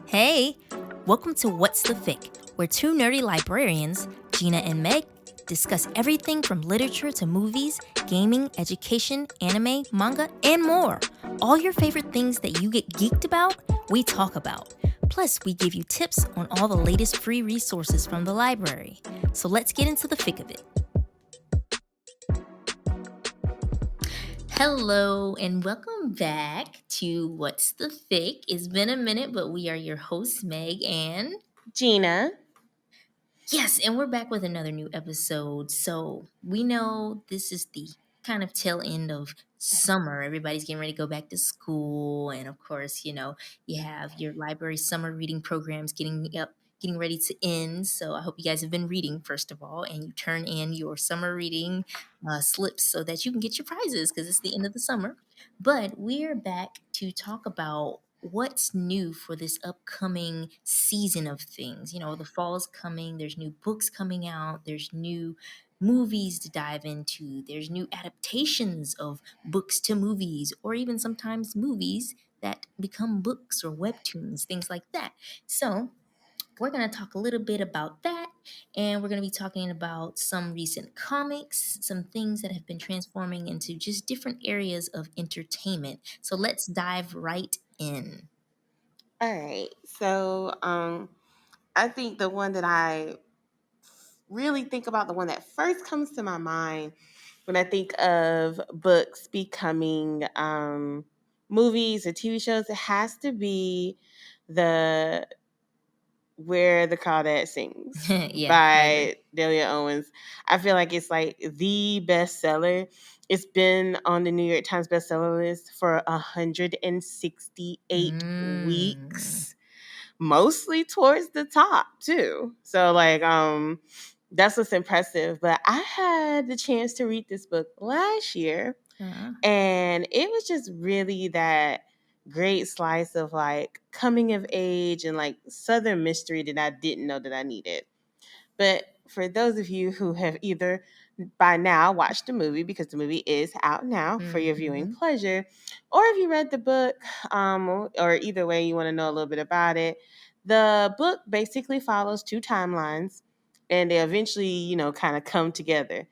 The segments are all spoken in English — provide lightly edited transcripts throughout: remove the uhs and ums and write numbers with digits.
Hey, welcome to What's the FIC, where two nerdy librarians, Gina and Meg, discuss everything from literature to movies, gaming, education, anime, manga, and more. All your favorite things that you get geeked about, we talk about. Plus, we give you tips on all the latest free resources from the library. So let's get into the FIC of it. Hello, and welcome back to What's the FIC. It's been a minute, but we are your hosts, Meg and Gina. yes, and we're back with another new episode. So we know this is the kind of tail end of summer. Everybody's getting ready to go back to school, and of course, you have your library summer reading programs getting ready to end. So I hope you guys have been reading first of all, and you turn in your summer reading slips so that you can get your prizes because it's the end of the summer. But we're back to talk about what's new for this upcoming season of things. The fall is coming, there's new books coming out, there's new movies to dive into, there's new adaptations of books to movies, or even sometimes movies that become books or webtoons, things like that. So, we're going to talk a little bit about that, and we're going to be talking about some recent comics, some things that have been transforming into just different areas of entertainment. So let's dive right in. All right. I think the one that I really think about, the one that first comes to my mind when I think of books becoming movies or TV shows, it has to be the Where the Crawdads Sings Yeah, I agree. by Delia Owens. I feel like it's like the bestseller. It's been on the New York Times bestseller list for 168 Mm. weeks, mostly towards the top too. So that's what's impressive. But I had the chance to read this book last year, Uh, and it was just really that great slice of like coming of age and like Southern mystery that I didn't know that I needed. But for those of you who have either by now watched the movie, because the movie is out now for your viewing mhm. pleasure, or if you read the book, or either way you want to know a little bit about it, the book basically follows two timelines, and they eventually, kind of come together.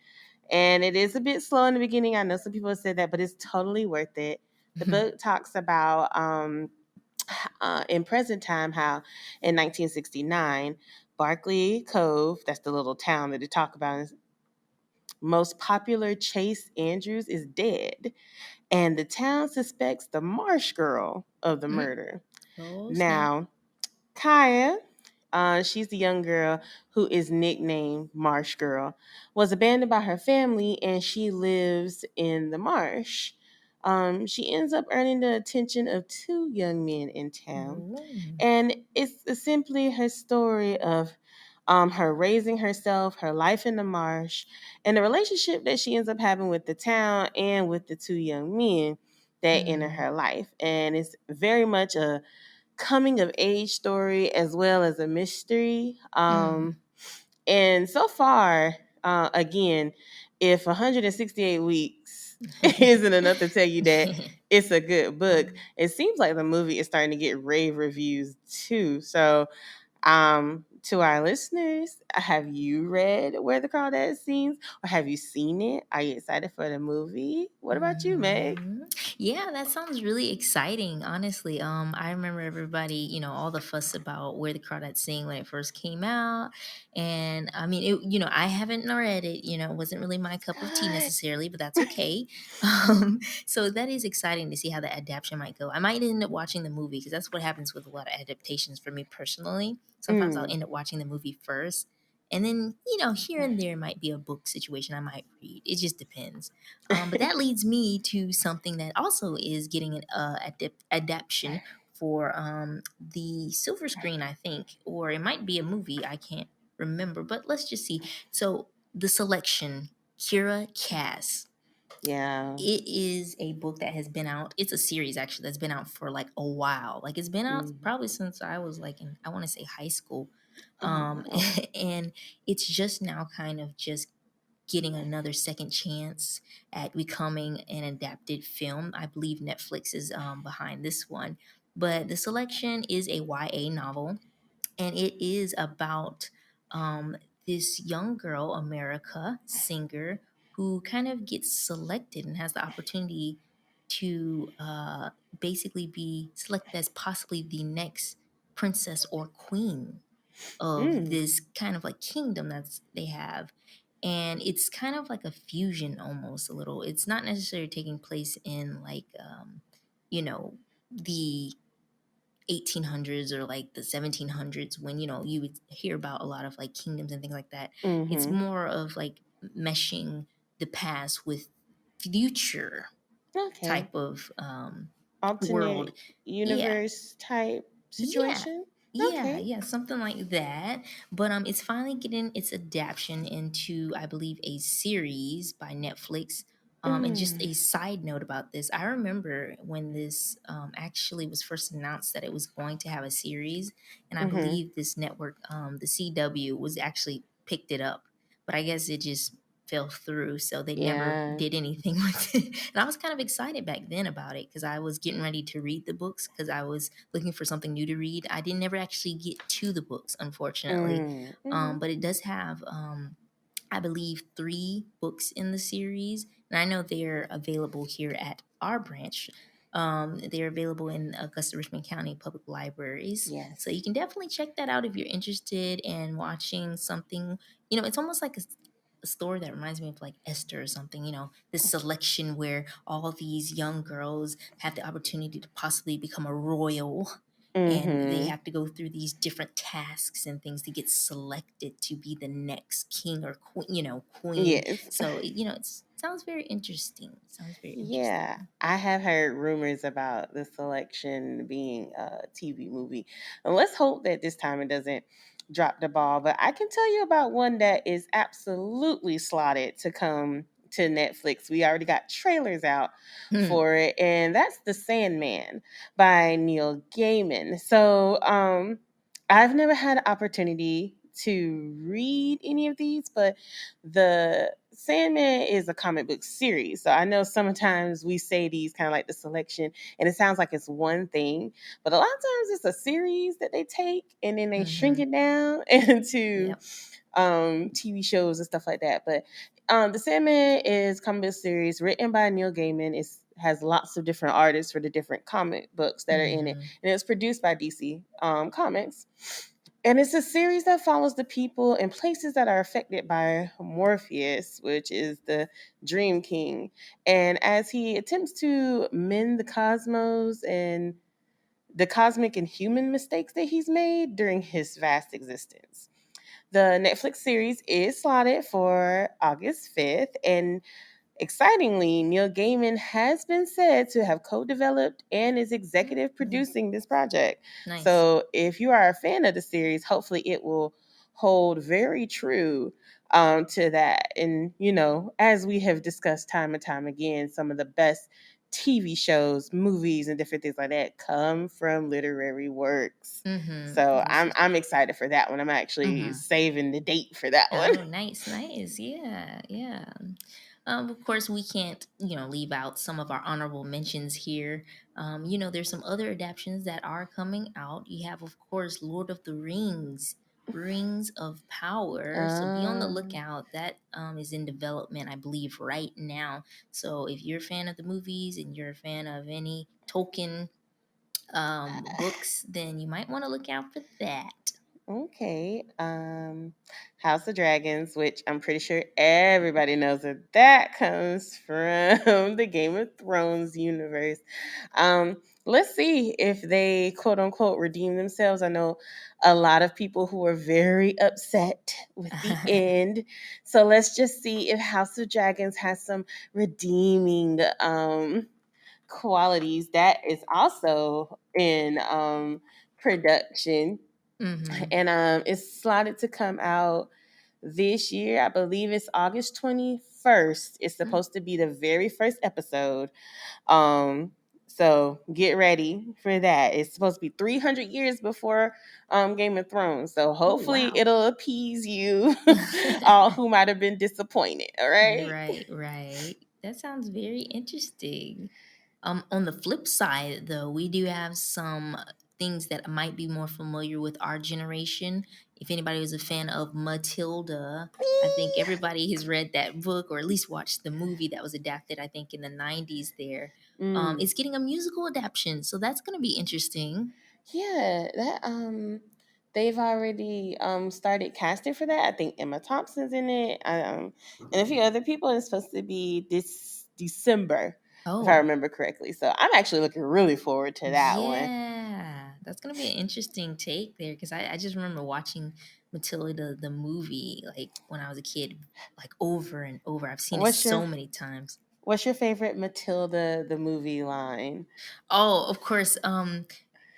And it is a bit slow in the beginning. I know some people have said that, but it's totally worth it. The book talks about in present time how in 1969, Barclay Cove, that's the little town that they talk about, is most popular Chase Andrews is dead, and the town suspects the Marsh girl of the Mm. murder. Oh, snap. Now, Kaya, she's the young girl who is nicknamed Marsh Girl, was abandoned by her family and she lives in the marsh. She ends up earning the attention of two young men in town. Oh. And it's simply her story of her raising herself, her life in the marsh, and the relationship that she ends up having with the town and with the two young men that enter Mm. her life. And it's very much a coming of age story as well as a mystery. Mm. And so far, again, if 168 weeks isn't enough to tell you that it's a good book, it seems like the movie is starting to get rave reviews too. So to our listeners, have you read Where the Crawdads Sings, or have you seen it? Are you excited for the movie? What about you, Meg? Yeah, that sounds really exciting, honestly. I remember everybody, all the fuss about Where the Crawdads Sing when it first came out. And I mean, I haven't read it, it wasn't really my cup of tea What? necessarily, but that's okay. So that is exciting to see how the adaptation might go. I might end up watching the movie because that's what happens with a lot of adaptations for me personally. Sometimes I'll Mm. end up watching the movie first. And then, here and there might be a book situation I might read. It just depends. But that leads me to something that also is getting an adaptation for the silver screen, I think, or it might be a movie. I can't remember, but let's just see. So the selection, Kira Cass. Yeah. It is a book that has been out. It's a series actually that's been out for like a while. Like it's been out Mm. probably since I was like in I want to say high school. Oh, Um, wow. and it's just now kind of just getting another second chance at becoming an adapted film. I believe Netflix is behind this one. But the selection is a YA novel, and it is about um, this young girl, America singer, who kind of gets selected and has the opportunity to basically be selected as possibly the next princess or queen of Mm. this kind of like kingdom that's they have. And it's kind of like a fusion, almost a little. It's not necessarily taking place in like you know the 1800s or like the 1700s, when you would hear about a lot of like kingdoms and things like that. It's Mm-hmm. more of like meshing the past with future Okay. type of world. Alternate Yeah, universe type yeah. situation. Yeah, Okay. yeah, something like that. But it's finally getting its adaptation into, I believe, a series by Netflix. And just Mm. a side note about this, I remember when this actually was first announced that it was going to have a series, and I Mm-hmm. believe this network, the CW, was actually picked it up, but I guess it just fell through, so they never Yeah. did anything with it. And I was kind of excited back then about it because I was getting ready to read the books because I was looking for something new to read. I didn't never actually get to the books, unfortunately, Mm-hmm. but it does have I believe, 3 books in the series, and I know they're available here at our branch. They're available in Augusta-Richmond County Public Libraries, so you Yes. can definitely check that out if you're interested in watching something. It's almost like a story that reminds me of like Esther or something. This selection where all these young girls have the opportunity to possibly become a royal, and they Mm-hmm. have to go through these different tasks and things to get selected to be the next king or queen. Yes. So it sounds very interesting. Sounds very Yeah, interesting. I have heard rumors about the selection being a TV movie. And let's hope that this time it doesn't drop the ball. But I can tell you about one that is absolutely slotted to come to Netflix. We already got trailers out Hmm. for it, and that's The Sandman by Neil Gaiman. So, I've never had an opportunity to read any of these, but the Sandman is a comic book series. So I know sometimes we say these kind of like the selection, and it sounds like it's one thing, but a lot of times it's a series that they take and then they shrink Hmm. it down into Yep. TV shows and stuff like that. But the Sandman is comic book series written by Neil Gaiman. It has lots of different artists for the different comic books that are in it, Hmm. and it's produced by DC Comics. And it's a series that follows the people and places that are affected by Morpheus, which is the Dream King. And as he attempts to mend the cosmos and the cosmic and human mistakes that he's made during his vast existence. The Netflix series is slotted for August 5th, and excitingly, Neil Gaiman has been said to have co developed and is executive Hmm. producing this project. Nice. So, if you are a fan of the series, hopefully it will hold very true to that. And, as we have discussed time and time again, some of the best TV shows, movies, and different things like that come from literary works. Hmm. So This I'm is. I'm excited for that one. I'm actually Hmm. saving the date for that one. Oh, nice, nice. Yeah, yeah. Of course, we can't, leave out some of our honorable mentions here. There's some other adaptations that are coming out. You have, of course, Lord of the Rings, Rings of Power. So be on the Um, lookout. That is in development, I believe, right now. So if you're a fan of the movies and you're a fan of any Tolkien books, then you might want to look out for that. Okay. House of Dragons, which I'm pretty sure everybody knows that comes from the Game of Thrones universe. Let's see if they quote unquote redeem themselves. I know a lot of people who are very upset with the end. So let's just see if House of Dragons has some redeeming qualities. That is also in production, Mm-hmm. and it's slotted to come out this year. I believe it's August 21st. It's supposed to be the very first episode. Um, so get ready for that. It's supposed to be 300 years before Game of Thrones. So Oh, hopefully wow. it'll appease you, all who might have been disappointed. All right. Right, right. That sounds very interesting. On the flip side, though, we do have some things that might be more familiar with our generation. If anybody was a fan of Matilda, I think everybody has read that book or at least watched the movie that was adapted, I think, in the 90s there. Mm. It's getting a musical adaptation, so that's going to be interesting. Yeah, that they've already started casting for that. I think Emma Thompson's in it. And a few other people. It's supposed to be this December, if I Oh, remember correctly. So I'm actually looking really forward to that one. yeah. That's going to be an interesting take there because I just remember watching Matilda, the movie, like when I was a kid, like over and over. I've seen it What's your so many times. What's your favorite Matilda the movie line? Oh, of course.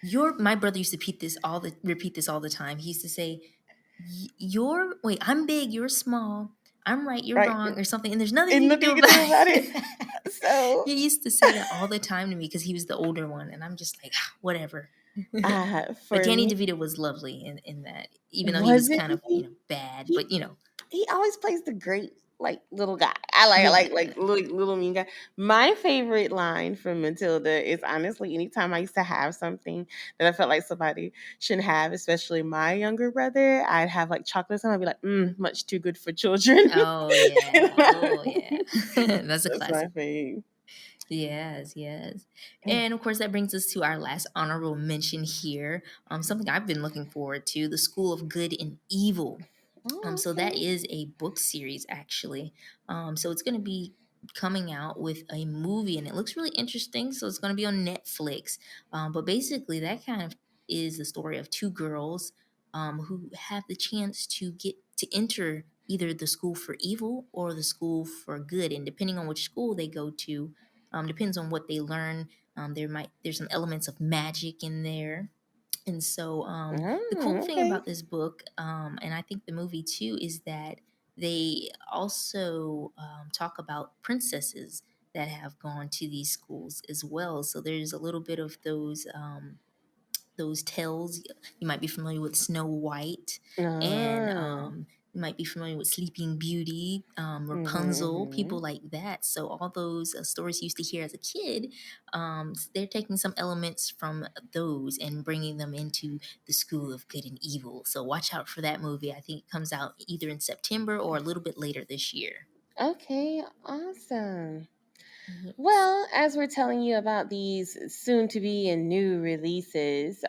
Your my brother used to repeat this all the time. He used to say, "You're wait, I'm big, you're small. I'm right, you're Right? wrong, or something, and there's nothing And you can nothing do you can about do about it. it." So, He used to say that all the time to me because he was the older one, and I'm just like, "Ah, whatever." But for Danny me, DeVito was lovely in that, even though he was wasn't kind of he? bad, He but he always plays the great like little guy. I yeah. like little mean guy. My favorite line from Matilda is honestly anytime I used to have something that I felt like somebody shouldn't have, especially my younger brother, I'd have like chocolate and I'd be like, much too good for children. Oh yeah, oh yeah. That's a That's my classic. fave. Yes, yes. And of course, that brings us to our last honorable mention here. Something I've been looking forward to, The School of Good and Evil. Oh, So that okay. is a book series actually. So it's going to be coming out with a movie and it looks really interesting. So it's going to be on Netflix. But basically, that kind of is the story of two girls who have the chance to get to enter either the school for evil or the school for good. And depending on which school they go to, depends on what they learn. There's some elements of magic in there, and so the cool thing Okay. about this book, and I think the movie too, is that they also talk about princesses that have gone to these schools as well. So there's a little bit of those tales. You might be familiar with Snow White, and Ah. you might be familiar with Sleeping Beauty, Rapunzel, people Mm-hmm, like that. So all those stories you used to hear as a kid, they're taking some elements from those and bringing them into the School of Good and Evil. So watch out for that movie. I think it comes out either in September or a little bit later this year. okay, awesome. Yes. Well, as we're telling you about these soon to be and new releases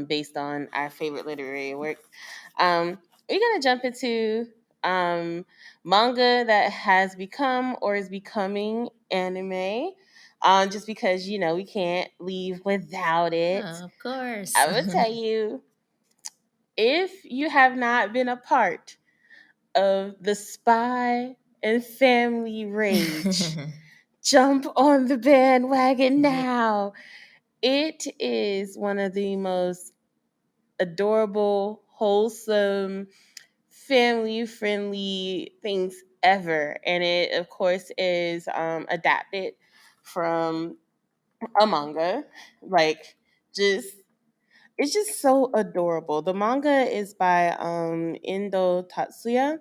based on our favorite literary works, we're going to jump into manga that has become or is becoming anime. Just because, we can't leave without it. Of course. I will tell you, if you have not been a part of the Spy and Family Rage, jump on the bandwagon Yeah. now. It is one of the most adorable, wholesome, family friendly things ever. And it, of course, is adapted from a manga. Like, just it's just so adorable. The manga is by Endo Tatsuya,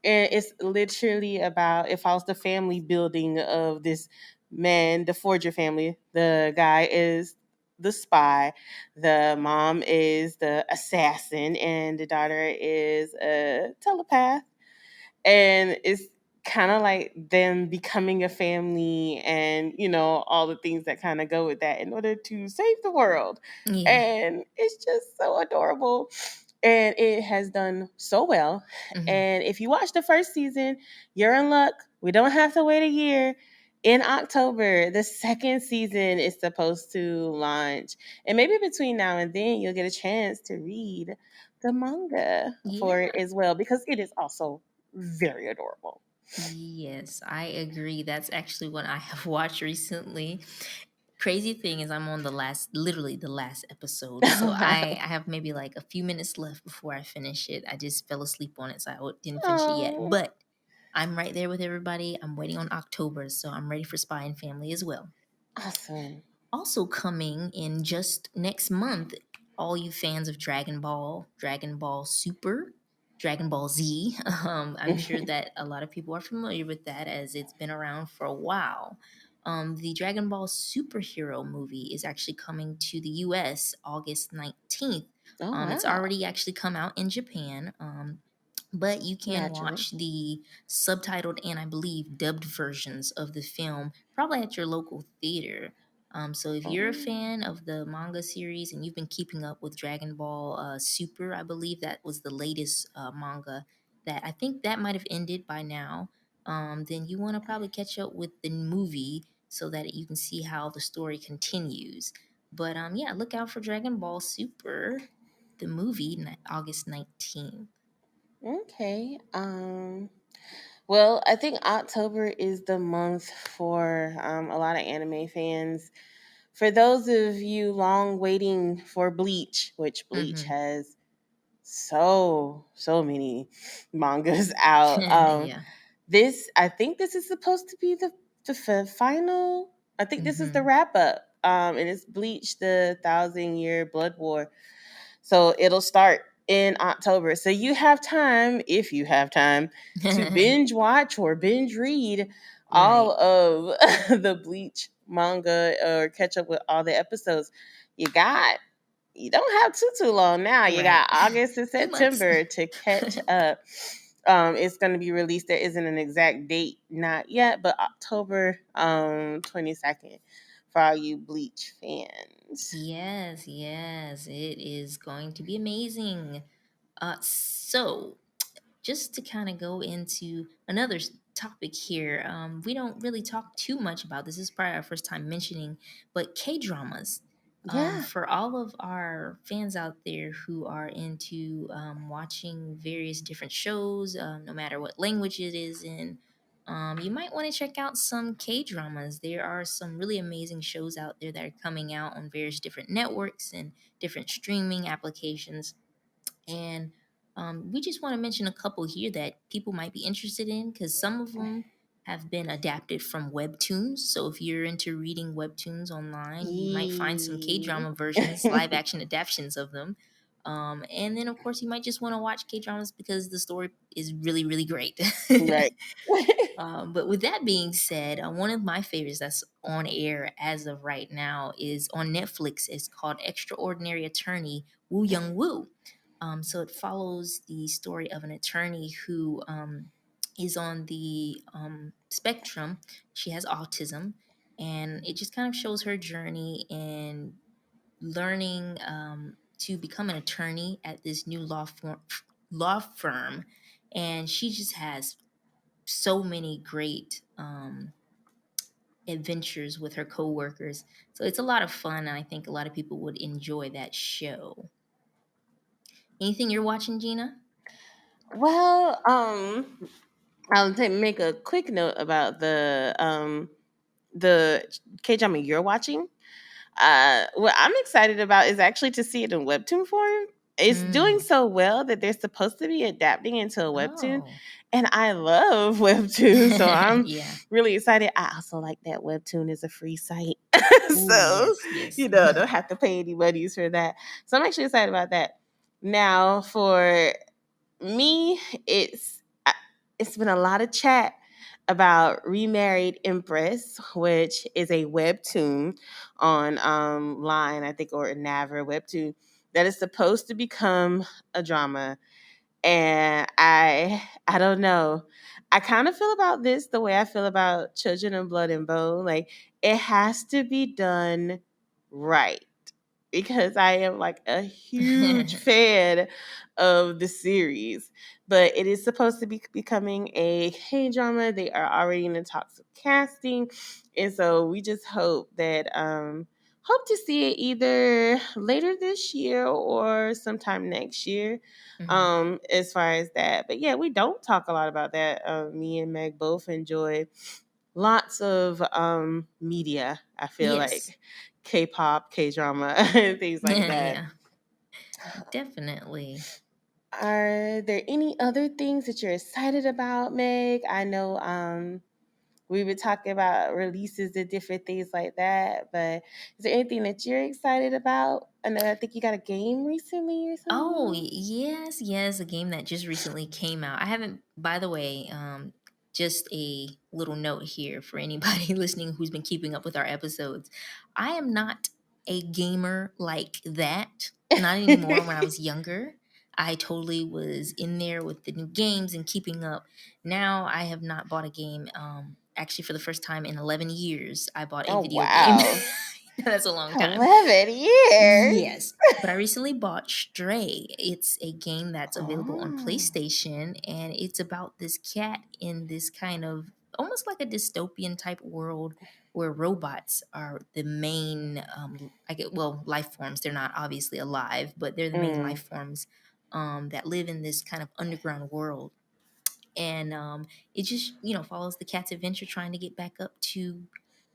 and it's literally about it follows the family building of this man, the Forger family. The guy is the spy, the mom is the assassin, and the daughter is a telepath, and it's kind of like them becoming a family and all the things that kind of go with that in order to save the world, Yeah. and it's just so adorable, and it has done so well. Mhm. And if you watch the first season, you're in luck. We don't have to wait a year. In October, the second season is supposed to launch, and maybe between now and then you'll get a chance to read the manga for Yeah. it as well, because it is also very adorable. Yes, I agree. That's actually what I have watched recently. Crazy thing is I'm on literally the last episode. So I have maybe like a few minutes left before I finish it. I just fell asleep on it, so didn't finish it yet. Oh, But I'm right there with everybody. I'm waiting on October, so I'm ready for Spy and Family as well. awesome. Also coming in just next month, all you fans of Dragon Ball Super, Dragon Ball Z. I'm sure that a lot of people are familiar with that as it's been around for a while. The Dragon Ball superhero movie is actually coming to the US August 19th. Oh It's wow. already actually come out in Japan. But you can Naturally. watch the subtitled and I believe dubbed versions of the film probably at your local theater. So if you're a Oh. fan of the manga series and you've been keeping up with Dragon Ball Super, I believe that was the latest manga that I think that might have ended by now. Then you want to probably catch up with the movie so that you can see how the story continues. But yeah, look out for Dragon Ball Super, the movie, August 19th. Okay. Well, I think October is the month for a lot of anime fans. For those of you long waiting for Bleach, which Bleach Mm-hmm. has so many mangas out. Yeah. This I think this is supposed to be the final. I think this is the Mm-hmm. wrap up. And it's Bleach, the Thousand-Year Blood War. So it'll start in October. So you have time, if you have time, to binge watch or binge read all Right. of the Bleach manga or catch up with all the episodes. You got you don't have too long now. You Right. got August and Few months. September to catch up. It's going to be released. There isn't an exact date, not yet, but October 22nd for all you Bleach fans. Yes, yes, it is going to be amazing. So just to kind of go into another topic here, we don't really talk too much about this. This is probably our first time mentioning, but K dramas. Yeah. For all of our fans out there who are into watching various different shows, no matter what language it is in, you might want to check out some K dramas. There are some really amazing shows out there that are coming out on various different networks and different streaming applications, and we just want to mention a couple here that people might be interested in because some of them have been adapted from webtoons. So if you're into reading webtoons online, you might find some K Yee. drama versions, live action adaptations of them. And then, of course, you might just want to watch K dramas because the story is really, really great. Right. But with that being said, one of my favorites that's on air as of right now is on Netflix. It's called Extraordinary Attorney Woo Young Woo. So it follows the story of an attorney who is on the spectrum. She has autism, and it just kind of shows her journey in learning to become an attorney at this new law firm. And she just has so many great adventures with her coworkers. So it's a lot of fun, and I think a lot of people would enjoy that show. Anything you're watching, Gina? Well, make a quick note about the K drama you're watching. What I'm excited about is actually to see it in webtoon form. It's doing Mm. so well that they're supposed to be adapting into a webtoon, Oh. and I love webtoon, so I'm Yeah. really excited. I also like that webtoon is a free site, Oh, so yes, yes. don't have to pay any monies for that. So I'm actually excited about that. Now, for me, it's been a lot of chat about Remarried Empress, which is a webtoon on line, I think, or Naver webtoon that is supposed to become a drama. And I don't know. I kind of feel about this the way I feel about Children of Blood and Bone. Like it has to be done right because I am like a huge fan of the series. But it is supposed to be becoming a K drama. They are already in the talks of casting, and so we just hope to see it either later this year or sometime next year. Mhm. As far as that, but yeah, we don't talk a lot about that. Me and Meg both enjoy lots of media. I feel Yes. like K-pop, K-drama, and things like that. Yeah, definitely. Are there any other things that you're excited about, Meg? I know we were talking about releases and different things like that, but is there anything that you're excited about? I know I think you got a game recently or Oh, something. yes, yes, a game that just recently came out. I haven't, by the way, just a little note here for anybody listening who's been keeping up with our episodes. I am not a gamer like that. Not anymore. When I was younger, I totally was in there with the new games and keeping up. Now I have not bought a game. Actually, for the first time in 11 years, I bought a Oh, video game. wow. That's a long time. 11 years. Yes, but I recently bought Stray. It's a game that's available on Oh. PlayStation, and it's about this cat in this kind of almost like a dystopian type world where robots are the main, life forms. They're not obviously alive, but they're the main Mm. life forms that live in this kind of underground world. And it just follows the cat's adventure trying to get back up to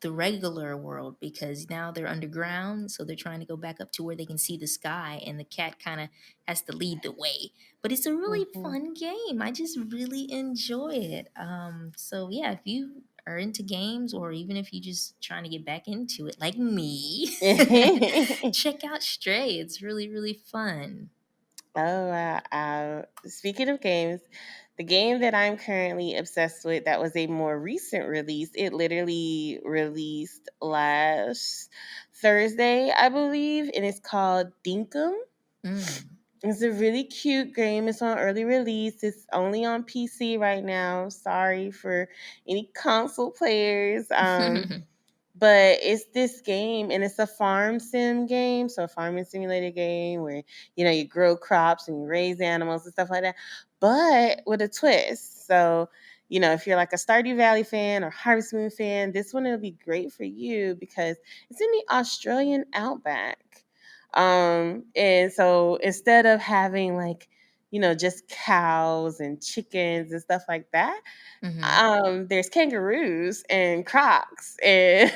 the regular world because now they're underground, so they're trying to go back up to where they can see the sky, and the cat kind of has to lead the way. But it's a really Mhm. fun game. I just really enjoy it. So yeah, if you are into games, or even if you just trying to get back into it like me, check out Stray. It's really, really fun. Oh, wow. Speaking of games, the game that I'm currently obsessed with, that was a more recent release, it literally released last Thursday, I believe, and it's called Dinkum. Mm. It's a really cute game. It's on early release. It's only on PC right now. Sorry for any console players. But it's this game, and it's a farm sim game, so a farming simulator game where you grow crops and you raise animals and stuff like that, but with a twist. So if you're like a Stardew Valley fan or Harvest Moon fan, this one will be great for you because it's in the Australian outback. And so instead of having like just cows and chickens and stuff like that, Hmm. there's kangaroos and crocs and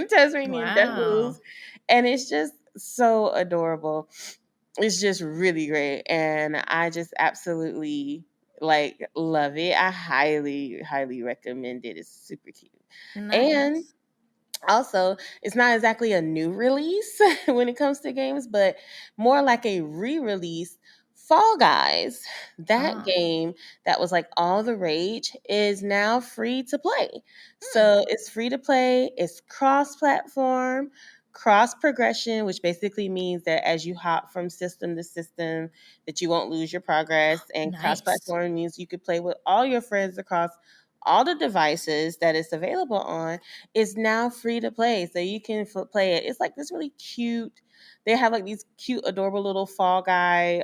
Tasmanian Wow. devils, and it's just so adorable. It's just really great, and I just absolutely like love it. I highly, highly recommend it. It's super cute. And Nice. also, it's not exactly a new release when it comes to games, but more like a re-release. Fall Guys, that Ah. game that was like all the rage, is now free to play. Hmm. So it's free to play, it's cross-platform, cross progression, which basically means that as you hop from system to system, that you won't lose your progress. And Nice. cross-platform means you could play with all your friends across all the devices that it's available on. Is now free to play, so you can play it. It's like this really cute. They have like these cute, adorable little Fall Guy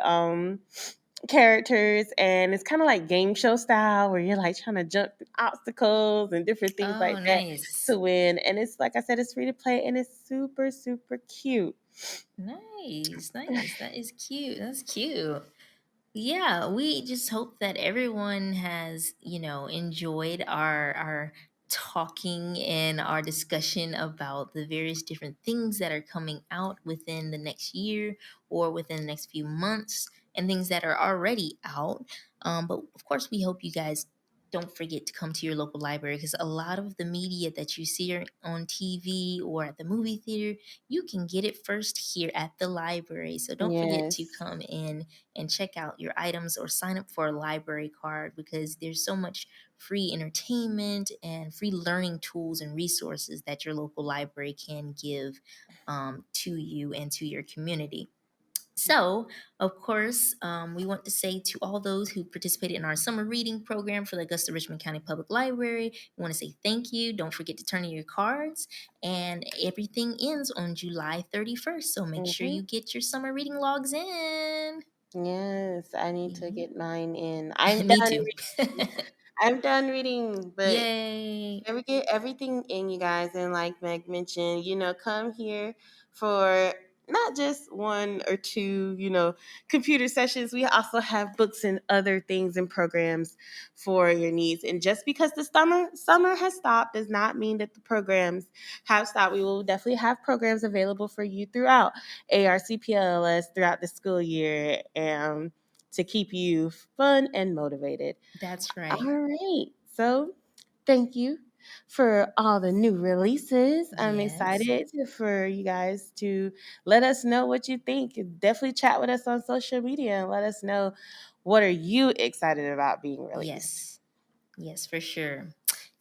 characters, and it's kind of like game show style where you're like trying to jump through obstacles and different things Oh, like that nice. to win. And it's like I said, it's free to play, and it's super, super cute. Nice. Nice. That is cute. That's cute. Yeah, we just hope that everyone has, enjoyed our talking and our discussion about the various different things that are coming out within the next year or within the next few months, and things that are already out. But of course, we hope you guys don't forget to come to your local library, because a lot of the media that you see on TV or at the movie theater, you can get it first here at the library. So don't forget to Yes. come in and check out your items or sign up for a library card, because there's so much free entertainment and free learning tools and resources that your local library can give to you and to your community. So, of course, we want to say to all those who participated in our summer reading program for the Augusta-Richmond County Public Library, we want to say thank you. Don't forget to turn in your cards, and everything ends on July 31st. So make sure Hmm. you get your summer reading logs in. Yes, I need to Yeah. get mine in. I'm Me done. too. I'm done reading, but Yay. we get everything in, you guys. And like Meg mentioned, come here for not just one or two, computer sessions. We also have books and other things and programs for your needs. And just because the summer has stopped does not mean that the programs have stopped. We will definitely have programs available for you throughout ARCPLS throughout the school year, to keep you fun and motivated. That's All right. right. So thank you for all the new releases. I'm Yes. excited for you guys to let us know what you think. Definitely chat with us on social media and let us know, what are you excited about being released. Yes. Yes, for sure.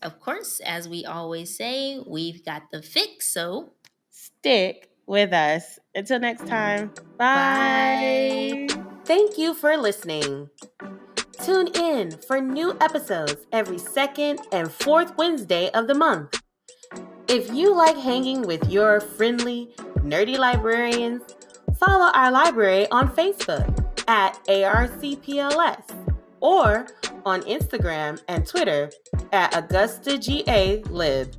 Of course, as we always say, we've got the fix. So, Stick with us. Until next time, bye. bye. Thank you for listening. Tune in for new episodes every second and fourth Wednesday of the month. If you like hanging with your friendly, nerdy librarians, follow our library on Facebook at ARCPLS or on Instagram and Twitter at AugustaGA Lib.